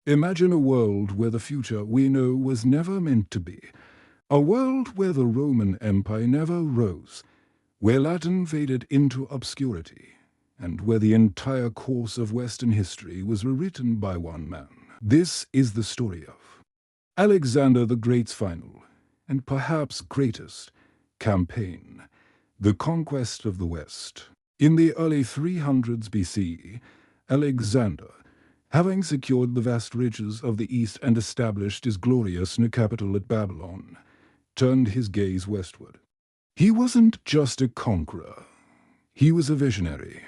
Imagine a world where the future we know was never meant to be. A world where the Roman Empire never rose, where Latin faded into obscurity, and where the entire course of Western history was rewritten by one man. This is the story of Alexander the Great's final, and perhaps greatest, campaign, the conquest of the West. In the early 300s BC, Alexander, having secured the vast riches of the East and established his glorious new capital at Babylon, turned his gaze westward. He wasn't just a conqueror. He was a visionary,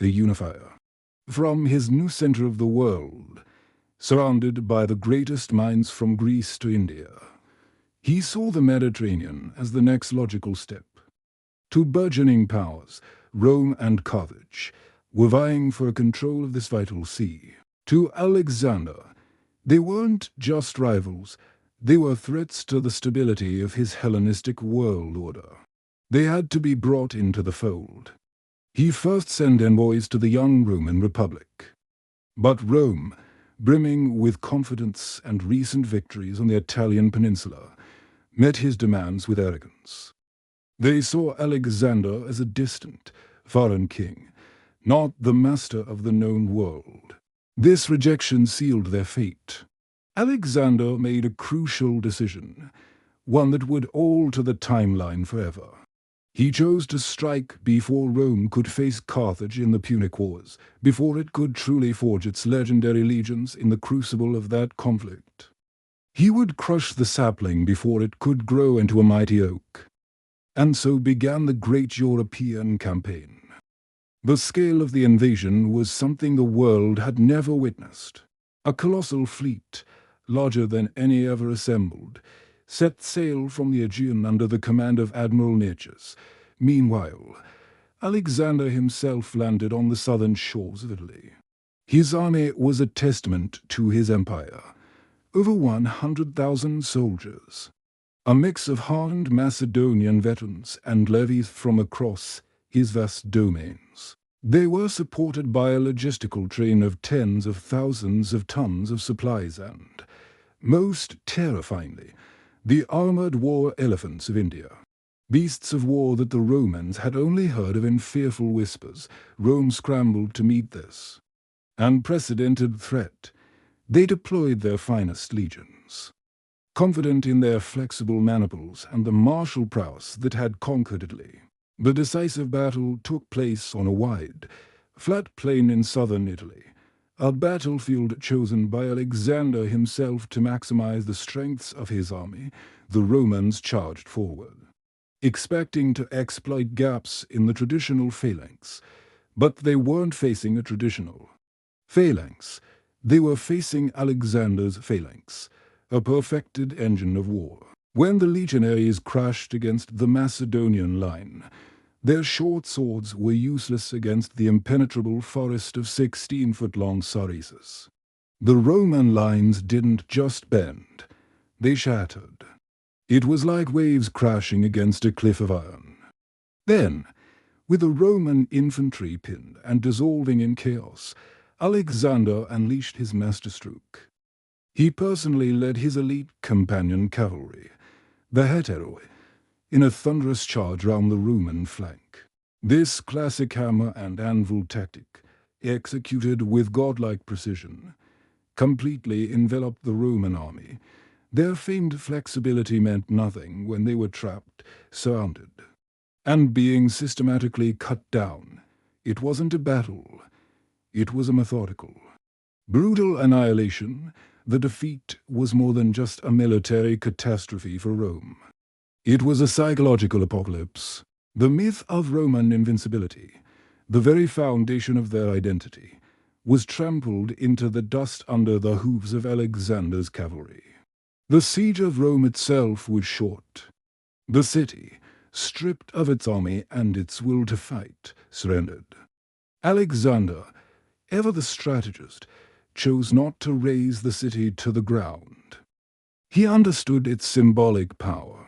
a unifier. From his new center of the world, surrounded by the greatest minds from Greece to India, he saw the Mediterranean as the next logical step. Two burgeoning powers, Rome and Carthage, were vying for control of this vital sea. To Alexander, they weren't just rivals, they were threats to the stability of his Hellenistic world order. They had to be brought into the fold. He first sent envoys to the young Roman Republic. But Rome, brimming with confidence and recent victories on the Italian peninsula, met his demands with arrogance. They saw Alexander as a distant, foreign king, not the master of the known world. This rejection sealed their fate. Alexander made a crucial decision, one that would alter the timeline forever. He chose to strike before Rome could face Carthage in the Punic Wars, before it could truly forge its legendary legions in the crucible of that conflict. He would crush the sapling before it could grow into a mighty oak. And so began the great European campaign. The scale of the invasion was something the world had never witnessed. A colossal fleet, larger than any ever assembled, set sail from the Aegean under the command of Admiral Nearchus. Meanwhile, Alexander himself landed on the southern shores of Italy. His army was a testament to his empire. Over 100,000 soldiers, a mix of hardened Macedonian veterans and levies from across his vast domains. They were supported by a logistical train of tens of thousands of tons of supplies and, most terrifyingly, the armored war elephants of India. Beasts of war that the Romans had only heard of in fearful whispers. Rome scrambled to meet this unprecedented threat. They deployed their finest legions. Confident in their flexible maniples and the martial prowess that had conquered Italy, the decisive battle took place on a wide, flat plain in southern Italy, a battlefield chosen by Alexander himself to maximize the strengths of his army. The Romans charged forward, expecting to exploit gaps in the traditional phalanx. But they weren't facing a traditional phalanx. They were facing Alexander's phalanx, a perfected engine of war. When the legionaries crashed against the Macedonian line, their short swords were useless against the impenetrable forest of 16-foot-long sarissas. The Roman lines didn't just bend, they shattered. It was like waves crashing against a cliff of iron. Then, with the Roman infantry pinned and dissolving in chaos, Alexander unleashed his masterstroke. He personally led his elite companion cavalry, the Heteroi, in a thunderous charge round the Roman flank. This classic hammer and anvil tactic, executed with godlike precision, completely enveloped the Roman army. Their famed flexibility meant nothing when they were trapped, surrounded, and being systematically cut down. It wasn't a battle, it was a methodical, brutal annihilation. The defeat was more than just a military catastrophe for Rome. It was a psychological apocalypse. The myth of Roman invincibility, the very foundation of their identity, was trampled into the dust under the hooves of Alexander's cavalry. The siege of Rome itself was short. The city, stripped of its army and its will to fight, surrendered. Alexander, ever the strategist, chose not to raze the city to the ground. He understood its symbolic power.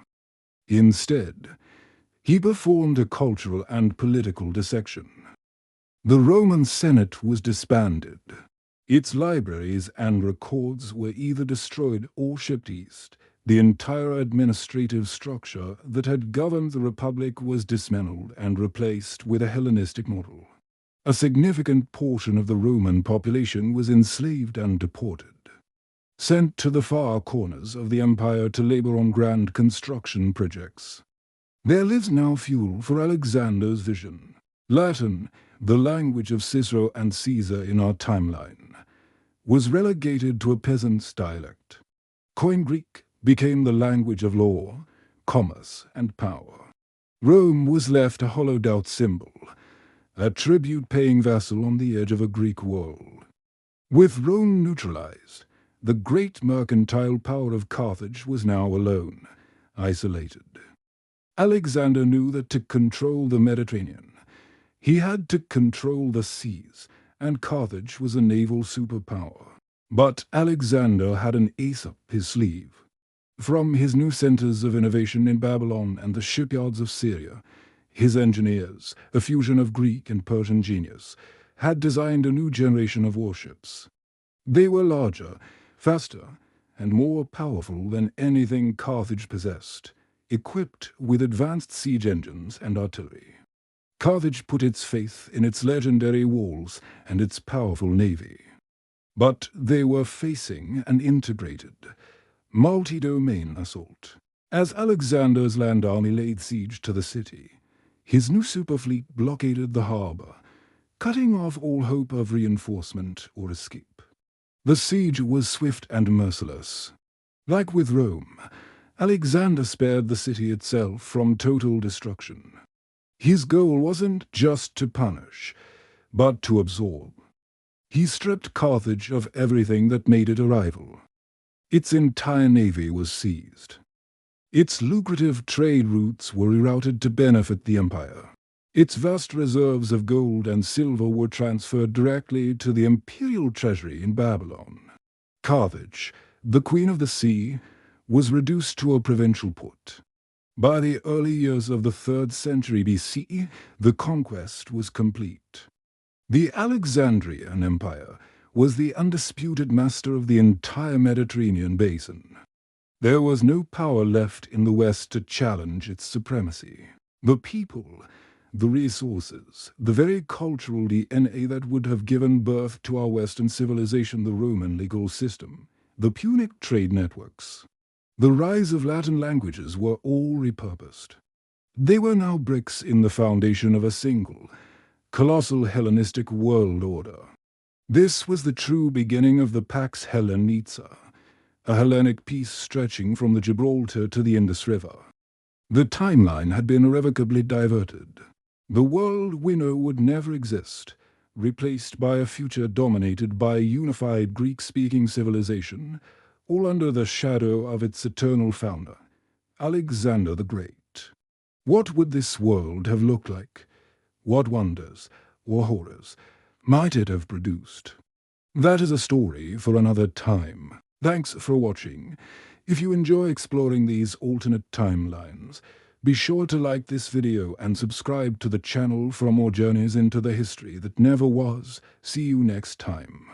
Instead, he performed a cultural and political dissection. The Roman Senate was disbanded. Its libraries and records were either destroyed or shipped east. The entire administrative structure that had governed the Republic was dismantled and replaced with a Hellenistic model. A significant portion of the Roman population was enslaved and deported, sent to the far corners of the empire to labor on grand construction projects. There lives now fuel for Alexander's vision. Latin, the language of Cicero and Caesar in our timeline, was relegated to a peasant's dialect. Koine Greek became the language of law, commerce, and power. Rome was left a hollowed-out symbol, a tribute-paying vassal on the edge of a Greek world. With Rome neutralized, the great mercantile power of Carthage was now alone, isolated. Alexander knew that to control the Mediterranean, he had to control the seas, and Carthage was a naval superpower. But Alexander had an ace up his sleeve. From his new centers of innovation in Babylon and the shipyards of Syria, his engineers, a fusion of Greek and Persian genius, had designed a new generation of warships. They were larger, faster, and more powerful than anything Carthage possessed, equipped with advanced siege engines and artillery. Carthage put its faith in its legendary walls and its powerful navy. But they were facing an integrated, multi-domain assault. As Alexander's land army laid siege to the city, his new superfleet blockaded the harbor, cutting off all hope of reinforcement or escape. The siege was swift and merciless. Like with Rome, Alexander spared the city itself from total destruction. His goal wasn't just to punish, but to absorb. He stripped Carthage of everything that made it a rival. Its entire navy was seized. Its lucrative trade routes were rerouted to benefit the empire. Its vast reserves of gold and silver were transferred directly to the imperial treasury in Babylon. Carthage, the queen of the sea, was reduced to a provincial port. By the early years of the 3rd century BC, the conquest was complete. The Alexandrian Empire was the undisputed master of the entire Mediterranean basin. There was no power left in the West to challenge its supremacy. The people, the resources, the very cultural DNA that would have given birth to our Western civilization, the Roman legal system, the Punic trade networks, the rise of Latin languages were all repurposed. They were now bricks in the foundation of a single, colossal Hellenistic world order. This was the true beginning of the Pax Hellenica, a Hellenic peace stretching from the Gibraltar to the Indus River. The timeline had been irrevocably diverted. The world we know would never exist, replaced by a future dominated by a unified Greek-speaking civilization, all under the shadow of its eternal founder, Alexander the Great. What would this world have looked like? What wonders or horrors might it have produced? That is a story for another time. Thanks for watching. If you enjoy exploring these alternate timelines, be sure to like this video and subscribe to the channel for more journeys into the history that never was. See you next time.